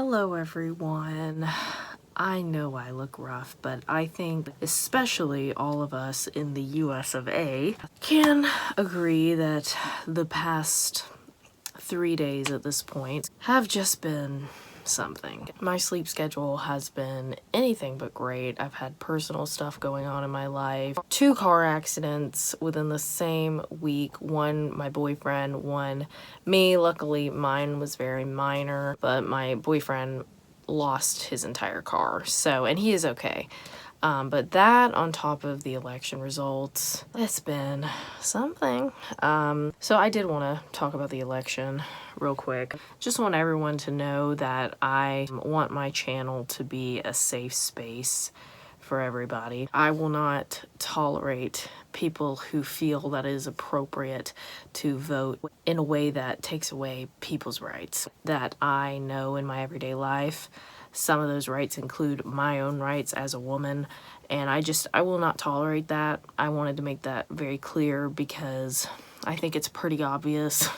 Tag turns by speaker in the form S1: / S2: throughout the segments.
S1: Hello everyone. I know I look rough, but I think especially all of us in the US of A can agree that the past 3 days at this point have just been something. My sleep schedule has been anything but great. I've had personal stuff going on in my life. 2 car accidents within the same week. One, my boyfriend, one, me. Luckily, mine was very minor, but my boyfriend lost his entire car. And he is okay. But that on top of the election results, it's been something. So I did want to talk about the election real quick. Just want everyone to know that I want my channel to be a safe space for everybody. I will not tolerate people who feel that it is appropriate to vote in a way that takes away people's rights that I know in my everyday life. Some of those rights include my own rights as a woman, and I will not tolerate that. I wanted to make that very clear because I think it's pretty obvious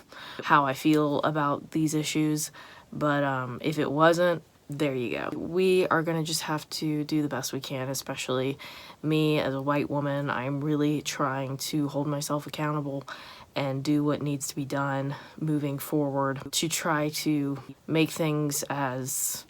S1: how I feel about these issues, but if it wasn't, there you go. We are gonna just have to do the best we can, especially me as a white woman. I'm really trying to hold myself accountable and do what needs to be done moving forward to try to make things as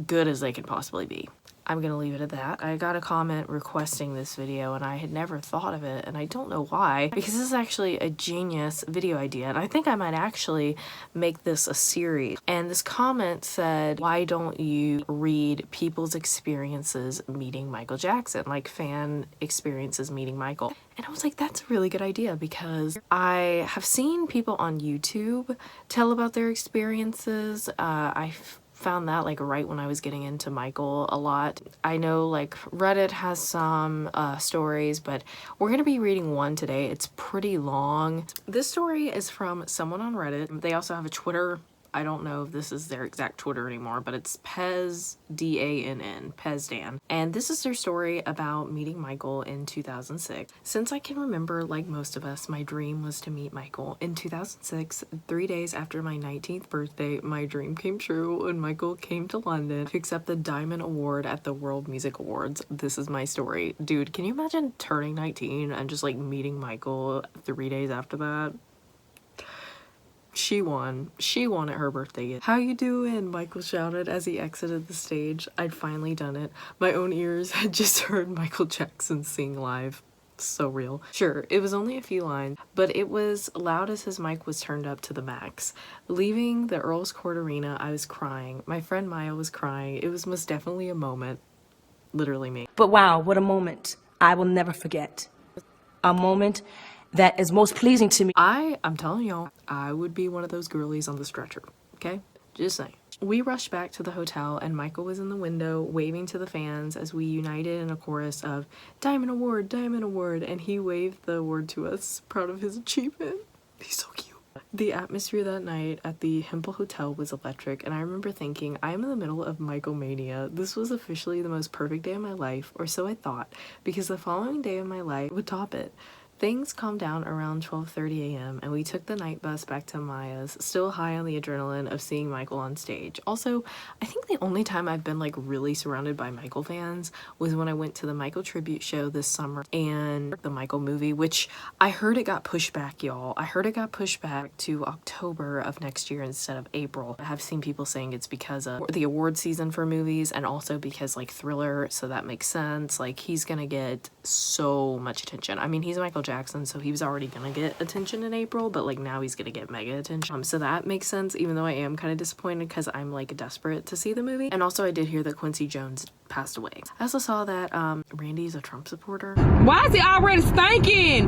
S1: good as they can possibly be. I'm gonna leave it at that. I got a comment requesting this video and I had never thought of it, and I don't know why, because this is actually a genius video idea and I think I might actually make this a series. And this comment said, why don't you read people's experiences meeting Michael Jackson, like fan experiences meeting Michael? And I was like, that's a really good idea, because I have seen people on YouTube tell about their experiences. I found that like right when I was getting into Michael a lot. I know like Reddit has some stories, but we're gonna be reading one today. It's pretty long. This story is from someone on Reddit. They also have a Twitter. I don't know if this is their exact Twitter anymore, but it's Pez, D-A-N-N, Pezdan. And this is their story about meeting Michael in 2006. Since I can remember, like most of us, my dream was to meet Michael. In 2006, 3 days after my 19th birthday, my dream came true when Michael came to London to accept the Diamond Award at the World Music Awards. This is my story. Dude, can you imagine turning 19 and just like meeting Michael 3 days after that? She won at her birthday. How you doing? Michael shouted as he exited the stage. I'd finally done it. My own ears had just heard Michael Jackson sing live. So real. Sure, it was only a few lines, but it was loud as his mic was turned up to the max. Leaving the Earl's Court Arena, I was crying. My friend Maya was crying. It was most definitely a moment. Literally me.
S2: But wow, what a moment I will never forget. A moment that is most pleasing to me.
S1: I'm telling y'all, I would be one of those girlies on the stretcher, okay? Just saying. We rushed back to the hotel and Michael was in the window waving to the fans as we united in a chorus of Diamond Award, and he waved the award to us, proud of his achievement. He's so cute. The atmosphere that night at the Hempel Hotel was electric, and I remember thinking, I am in the middle of Michael mania. This was officially the most perfect day of my life, or so I thought, because the following day of my life would top it. Things calmed down around 12:30 a.m. and we took the night bus back to Maya's, still high on the adrenaline of seeing Michael on stage. Also, I think the only time I've been like really surrounded by Michael fans was when I went to the Michael tribute show this summer and the Michael movie, which I heard it got pushed back, y'all. I heard it got pushed back to October of next year instead of April. I have seen people saying it's because of the award season for movies and also because like Thriller, so that makes sense. Like he's gonna get so much attention. I mean, he's Michael Jackson, so he was already gonna get attention in April, but like now he's gonna get mega attention. So that makes sense, even though I am kind of disappointed because I'm like desperate to see the movie. And also I did hear that Quincy Jones passed away. I also saw that Randy's a Trump supporter.
S3: Why is it already stinking?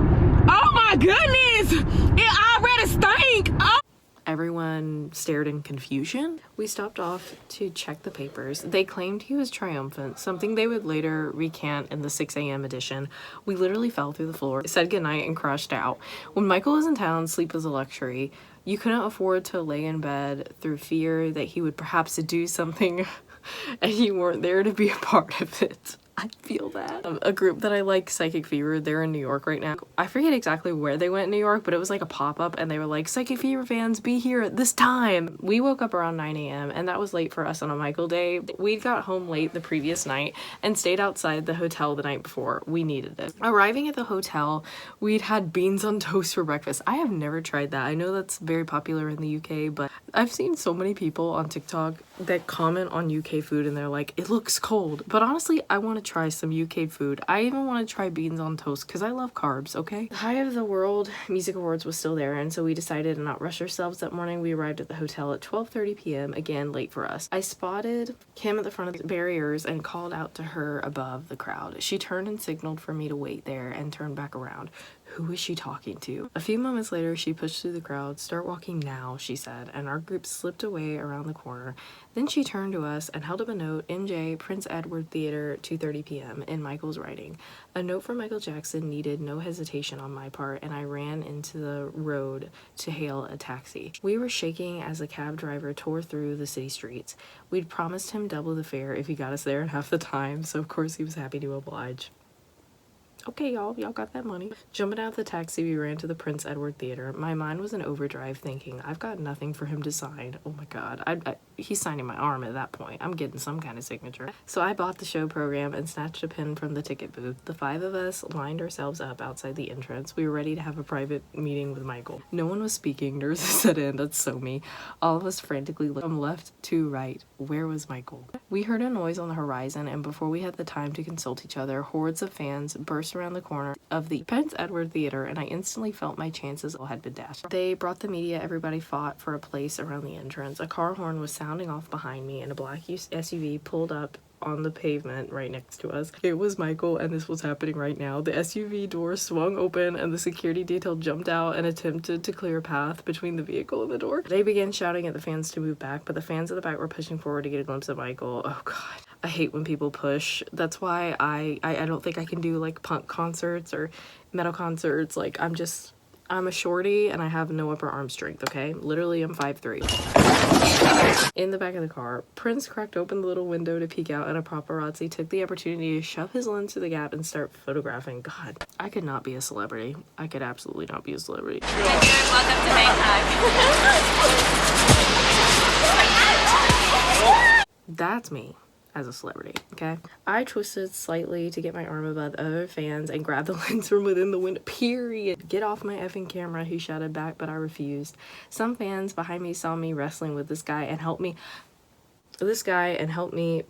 S3: Oh my goodness! It already stink! Oh.
S1: Everyone stared in confusion. We stopped off to check the papers. They claimed he was triumphant, something they would later recant in the 6 a.m. edition. We literally fell through the floor, said goodnight, and crashed out. When Michael was in town, sleep was a luxury. You couldn't afford to lay in bed through fear that he would perhaps do something and you weren't there to be a part of it. I feel that. A group that I like, Psychic Fever, they're in New York right now. I forget exactly where they went in New York, but it was like a pop-up and they were like, Psychic Fever fans, be here at this time. We woke up around 9 a.m. and that was late for us on a Michael day. We got home late the previous night and stayed outside the hotel the night before. We needed it. Arriving at the hotel, we'd had beans on toast for breakfast. I have never tried that. I know that's very popular in the UK, but I've seen so many people on TikTok that comment on UK food and they're like, it looks cold. But honestly, I want to try some UK food. I even want to try beans on toast because I love carbs, okay? The High of the World Music Awards was still there, and so we decided to not rush ourselves that morning. We arrived at the hotel at 12:30 p.m. Again, late for us. I spotted Kim at the front of the barriers and called out to her above the crowd. She turned and signaled for me to wait there and turned back around. Who is she talking to? A few moments later, she pushed through the crowd. Start walking now, she said, and our group slipped away around the corner. Then she turned to us and held up a note, MJ, Prince Edward Theater, 2:30 p.m. in Michael's writing. A note from Michael Jackson needed no hesitation on my part, and I ran into the road to hail a taxi. We were shaking as the cab driver tore through the city streets. We'd promised him double the fare if he got us there in half the time, so of course he was happy to oblige. Okay, y'all got that money. Jumping out of the taxi, we ran to the Prince Edward Theater. My mind was in overdrive thinking, I've got nothing for him to sign. Oh my god, he's signing my arm at that point. I'm getting some kind of signature. So I bought the show program and snatched a pen from the ticket booth. The 5 of us lined ourselves up outside the entrance. We were ready to have a private meeting with Michael. No one was speaking. Nerves set in. That's so me. All of us frantically looked from left to right. Where was Michael? We heard a noise on the horizon, and before we had the time to consult each other, hordes of fans burst around the corner of the Prince Edward Theater, and I instantly felt my chances had been dashed. They brought the media. Everybody fought for a place around the entrance. A car horn was sounding off behind me, and a black SUV pulled up on the pavement right next to us. It was Michael, and this was happening right now. The SUV door swung open and the security detail jumped out and attempted to clear a path between the vehicle and the door. They began shouting at the fans to move back, but the fans at the back were pushing forward to get a glimpse of Michael. Oh god. I hate when people push. That's why I don't think I can do like punk concerts or metal concerts. Like I'm a shorty and I have no upper arm strength, okay? Literally, I'm 5'3". In the back of the car, Prince cracked open the little window to peek out, and a paparazzi took the opportunity to shove his lens through the gap and start photographing. God, I could not be a celebrity. I could absolutely not be a celebrity.
S4: Welcome to Bangkok.
S1: That's me as a celebrity, okay? I twisted slightly to get my arm above other fans and grabbed the lens from within the window, period. Get off my effing camera, he shouted back, but I refused. Some fans behind me saw me wrestling with this guy and helped me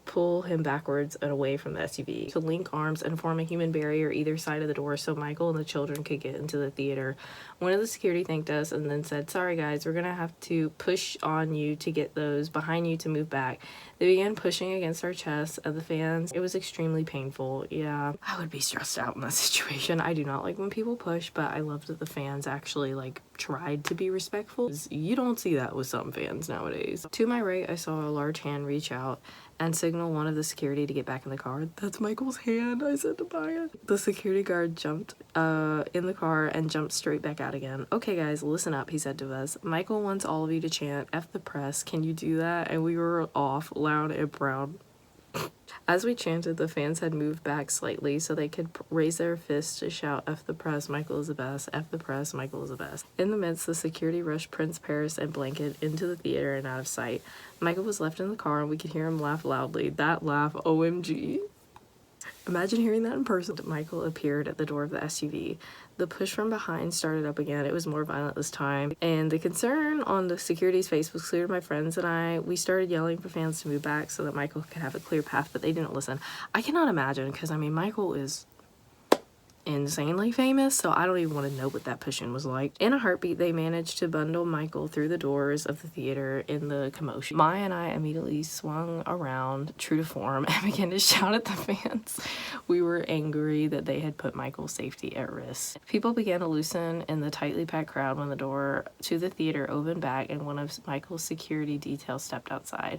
S1: pull him backwards and away from the SUV to link arms and form a human barrier either side of the door so Michael and the children could get into the theater. One of the security thanked us and then said, sorry guys, we're gonna have to push on you to get those behind you to move back. They began pushing against our chests of the fans. It was extremely painful. Yeah, I would be stressed out in that situation. I do not like when people push, but I loved that the fans actually like tried to be respectful. You don't see that with some fans nowadays. To my right, I saw a large hand reach out and signal one of the security to get back in the car. That's Michael's hand, I said to Maya. The security guard jumped in the car and jumped straight back out again. Okay guys, listen up, he said to us. Michael wants all of you to chant, F the press, can you do that? And we were off, loud and proud. As we chanted, the fans had moved back slightly so they could raise their fists to shout, F the press, Michael is the best, F the press, Michael is the best. In the midst, the security rushed Prince, Paris, and Blanket into the theater and out of sight. Michael was left in the car and we could hear him laugh loudly. That laugh, OMG. Imagine hearing that in person. Michael appeared at the door of the SUV. The push from behind started up again. It was more violent this time, and the concern on the security's face was clear to my friends and I. We started yelling for fans to move back so that Michael could have a clear path, but they didn't listen. I cannot imagine, because I mean, Michael is insanely famous, so I don't even want to know what that pushing was like. In a heartbeat, they managed to bundle Michael through the doors of the theater in the commotion. Maya and I immediately swung around, true to form, and began to shout at the fans. We were angry that they had put Michael's safety at risk. People began to loosen in the tightly packed crowd when the door to the theater opened back and one of Michael's security details stepped outside.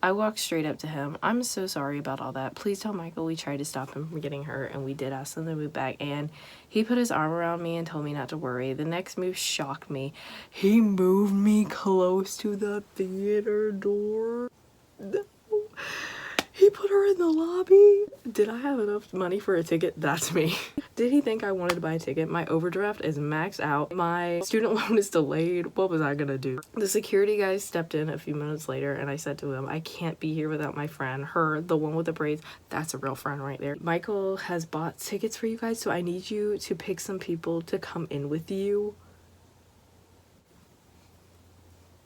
S1: I walked straight up to him. I'm so sorry about all that. Please tell Michael we tried to stop him from getting hurt, and we did ask him to move back, and he put his arm around me and told me not to worry. The next move shocked me. He moved me close to the theater door. No. He put her in the lobby. Did I have enough money for a ticket? That's me. Did he think I wanted to buy a ticket? My overdraft is maxed out. My student loan is delayed. What was I gonna do? The security guy stepped in a few minutes later and I said to him, I can't be here without my friend. Her, the one with the braids. That's a real friend right there. Michael has bought tickets for you guys, so I need you to pick some people to come in with you.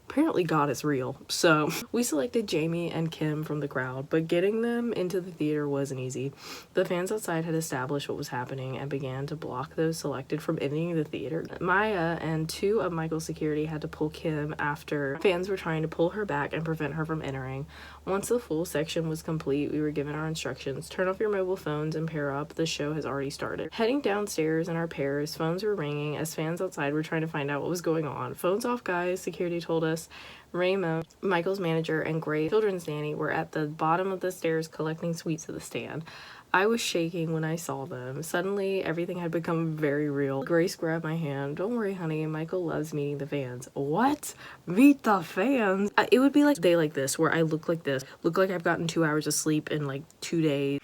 S1: Apparently God is real. So we selected Jamie and Kim from the crowd, but getting them into the theater wasn't easy. The fans outside had established what was happening and began to block those selected from entering the theater. Maya and 2 of Michael's security had to pull Kim after fans were trying to pull her back and prevent her from entering. Once the full section was complete, we were given our instructions. Turn off your mobile phones and pair up. The show has already started. Heading downstairs in our pairs, phones were ringing as fans outside were trying to find out what was going on. Phones off, guys, security told us. Raymond, Michael's manager, and Grace, children's nanny, were at the bottom of the stairs collecting sweets at the stand. I was shaking when I saw them. Suddenly, everything had become very real. Grace grabbed my hand. Don't worry, honey. Michael loves meeting the fans. What? Meet the fans? It would be like a day like this where I look like this. Look like I've gotten 2 hours of sleep in like 2 days.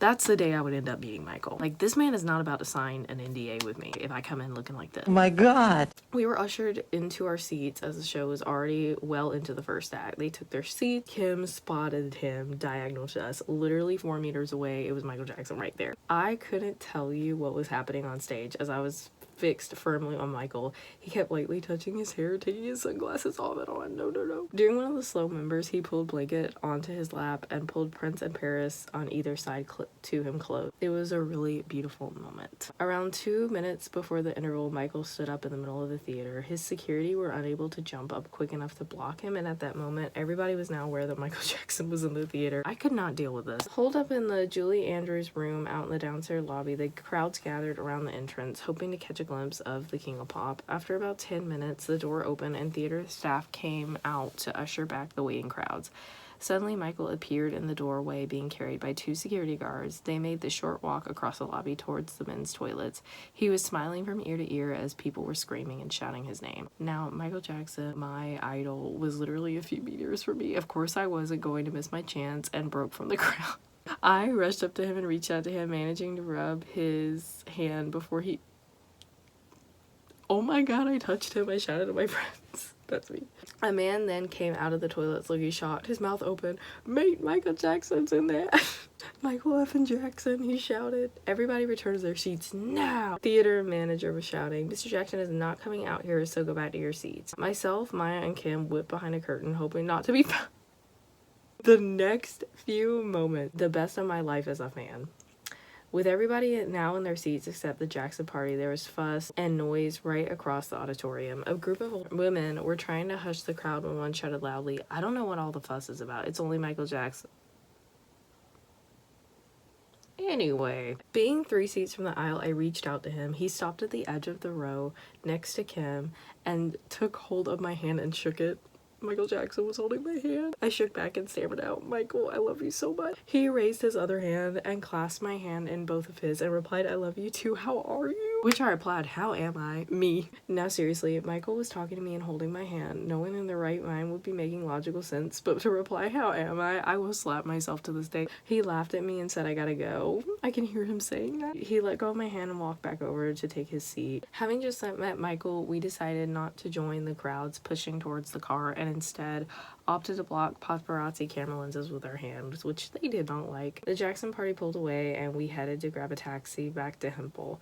S1: That's the day I would end up meeting Michael. Like, this man is not about to sign an NDA with me if I come in looking like this.
S5: Oh my God.
S1: We were ushered into our seats as the show was already well into the first act. They took their seats. Kim spotted him diagonal to us, literally 4 meters away. It was Michael Jackson right there. I couldn't tell you what was happening on stage as I was fixed firmly on Michael. He kept lightly touching his hair, taking his sunglasses off and on. No. During one of the slow members, he pulled Blanket onto his lap and pulled Prince and Paris on either side to him close. It was a really beautiful moment. Around 2 minutes before the interval, Michael stood up in the middle of the theater. His security were unable to jump up quick enough to block him, and at that moment, everybody was now aware that Michael Jackson was in the theater. I could not deal with this. Holed up in the Julie Andrews room out in the downstairs lobby, the crowds gathered around the entrance, hoping to catch a glimpse of the King of Pop. After about 10 minutes, the door opened and theater staff came out to usher back the waiting crowds. Suddenly, Michael appeared in the doorway being carried by 2 security guards. They made the short walk across the lobby towards the men's toilets. He was smiling from ear to ear as people were screaming and shouting his name. Now, Michael Jackson, my idol, was literally a few meters from me. Of course, I wasn't going to miss my chance and broke from the crowd. I rushed up to him and reached out to him, managing to rub his hand before he... Oh my God, I touched him. I shouted at my friends. That's me. A man then came out of the toilets looking shocked, his mouth open. Mate, Michael Jackson's in there. Michael effing Jackson, he shouted. Everybody returned to their seats now. Theater manager was shouting, Mr. Jackson is not coming out here, so go back to your seats. Myself, Maya, and Kim whipped behind a curtain, hoping not to be found. The next few moments, the best of my life as a fan. With everybody now in their seats except the Jackson party, there was fuss and noise right across the auditorium. A group of women were trying to hush the crowd when one shouted loudly, I don't know what all the fuss is about. It's only Michael Jackson. Anyway, being 3 seats from the aisle, I reached out to him. He stopped at the edge of the row next to Kim and took hold of my hand and shook it. Michael Jackson was holding my hand. I shook back and stammered out, Michael, I love you so much. He raised his other hand and clasped my hand in both of his and replied, I love you too, how are you? Which I replied, how am I? Me. Now seriously, Michael was talking to me and holding my hand. No one in their right mind would be making logical sense, but to reply, how am I will slap myself to this day. He laughed at me and said, I gotta go. I can hear him saying that. He let go of my hand and walked back over to take his seat. Having just met Michael, we decided not to join the crowds pushing towards the car and instead opted to block paparazzi camera lenses with our hands, which they did not like. The Jackson party pulled away and we headed to grab a taxi back to Hempel.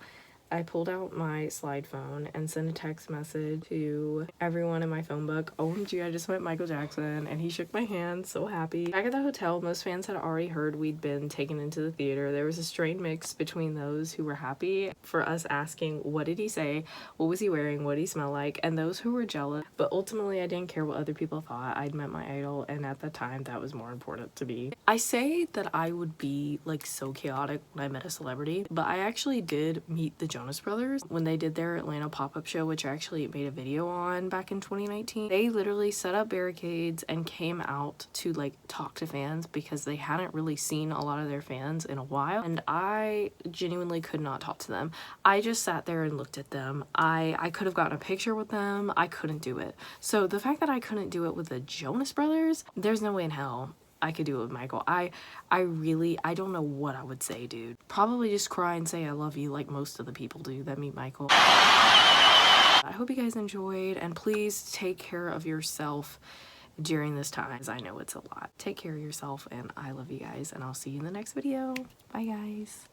S1: I pulled out my slide phone and sent a text message to everyone in my phone book. OMG, I just met Michael Jackson, and he shook my hand, so happy. Back at the hotel, most fans had already heard we'd been taken into the theater. There was a strange mix between those who were happy for us asking, what did he say? What was he wearing? What did he smell like? And those who were jealous. But ultimately, I didn't care what other people thought. I'd met my idol, and at that time, that was more important to me. I say that I would be like so chaotic when I met a celebrity, but I actually did meet the Jonas Brothers when they did their Atlanta pop-up show, which I actually made a video on back in 2019. They literally set up barricades and came out to like talk to fans because they hadn't really seen a lot of their fans in a while, and I genuinely could not talk to them. I just sat there and looked at them. I could have gotten a picture with them. I couldn't do it. So the fact that I couldn't do it with the Jonas Brothers, there's no way in hell I could do it with Michael. I don't know what I would say, dude. Probably just cry and say I love you like most of the people do that meet Michael. I hope you guys enjoyed, and please take care of yourself during this time, as I know it's a lot. Take care of yourself, and I love you guys, and I'll see you in the next video. Bye, guys.